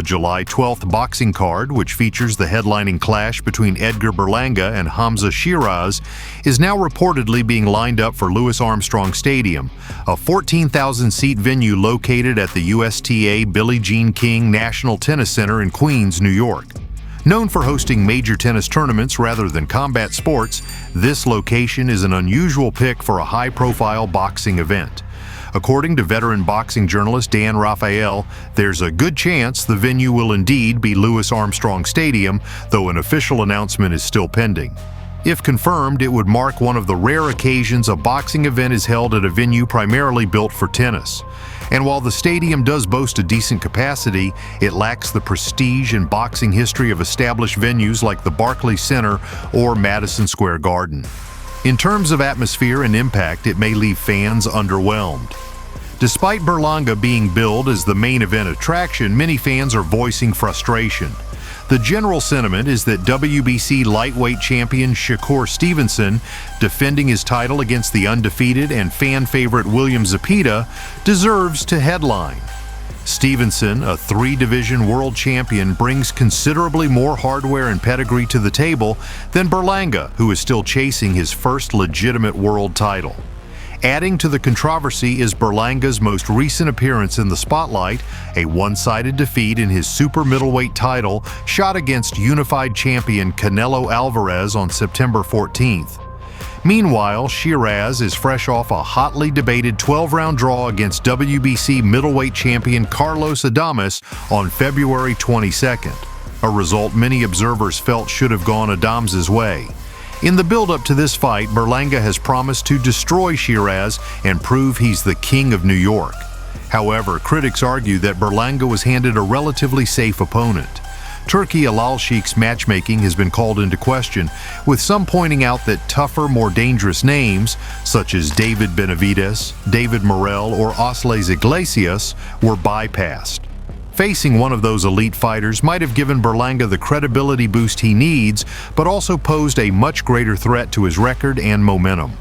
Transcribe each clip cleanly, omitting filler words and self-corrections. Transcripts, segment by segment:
The July 12th boxing card, which features the headlining clash between Edgar Berlanga and Hamzah Sheeraz, is now reportedly being lined up for Louis Armstrong Stadium, a 14,000-seat venue located at the USTA Billie Jean King National Tennis Center in Queens, New York. Known for hosting major tennis tournaments rather than combat sports, this location is an unusual pick for a high-profile boxing event. According to veteran boxing journalist Dan Raphael, there's a good chance the venue will indeed be Louis Armstrong Stadium, though an official announcement is still pending. If confirmed, it would mark one of the rare occasions a boxing event is held at a venue primarily built for tennis. And while the stadium does boast a decent capacity, it lacks the prestige and boxing history of established venues like the Barclays Center or Madison Square Garden. In terms of atmosphere and impact, it may leave fans underwhelmed. Despite Berlanga being billed as the main event attraction, many fans are voicing frustration. The general sentiment is that WBC lightweight champion Shakur Stevenson, defending his title against the undefeated and fan favorite William Zepeda, deserves to headline. Stevenson, a three-division world champion, brings considerably more hardware and pedigree to the table than Berlanga, who is still chasing his first legitimate world title. Adding to the controversy is Berlanga's most recent appearance in the spotlight, a one-sided defeat in his super middleweight title shot against unified champion Canelo Alvarez on September 14th. Meanwhile, Sheeraz is fresh off a hotly debated 12-round draw against WBC middleweight champion Carlos Adames on February 22nd, a result many observers felt should have gone Adams's way. In the build-up to this fight, Berlanga has promised to destroy Sheeraz and prove he's the king of New York. However, critics argue that Berlanga was handed a relatively safe opponent. Turki Al-Sheikh's matchmaking has been called into question, with some pointing out that tougher, more dangerous names, such as David Benavidez, David Morrell, or Osles Iglesias, were bypassed. Facing one of those elite fighters might have given Berlanga the credibility boost he needs, but also posed a much greater threat to his record and momentum.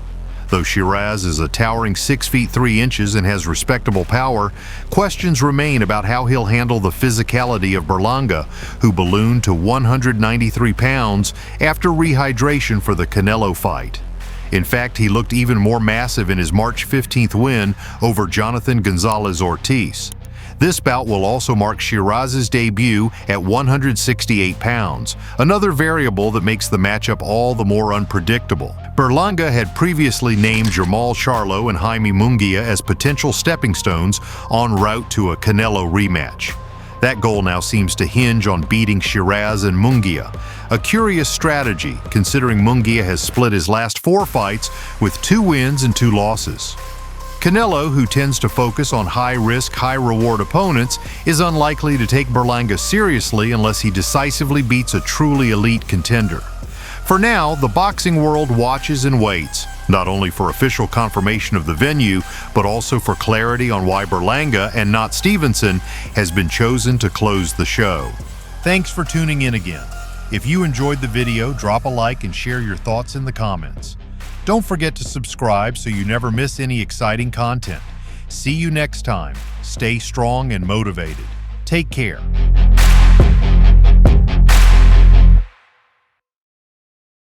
Though Sheeraz is a towering 6 feet 3 inches and has respectable power, questions remain about how he'll handle the physicality of Berlanga, who ballooned to 193 pounds after rehydration for the Canelo fight. In fact, he looked even more massive in his March 15th win over Jonathan Gonzalez-Ortiz. This bout will also mark Sheeraz's debut at 168 pounds, another variable that makes the matchup all the more unpredictable. Berlanga had previously named Jermall Charlo and Jaime Munguia as potential stepping stones en route to a Canelo rematch. That goal now seems to hinge on beating Sheeraz and Munguia, a curious strategy considering Munguia has split his last 4 fights with 2 wins and 2 losses. Canelo, who tends to focus on high-risk, high-reward opponents, is unlikely to take Berlanga seriously unless he decisively beats a truly elite contender. For now, the boxing world watches and waits, not only for official confirmation of the venue, but also for clarity on why Berlanga and not Stevenson has been chosen to close the show. Thanks for tuning in again. If you enjoyed the video, drop a like and share your thoughts in the comments. Don't forget to subscribe so you never miss any exciting content. See you next time. Stay strong and motivated. Take care.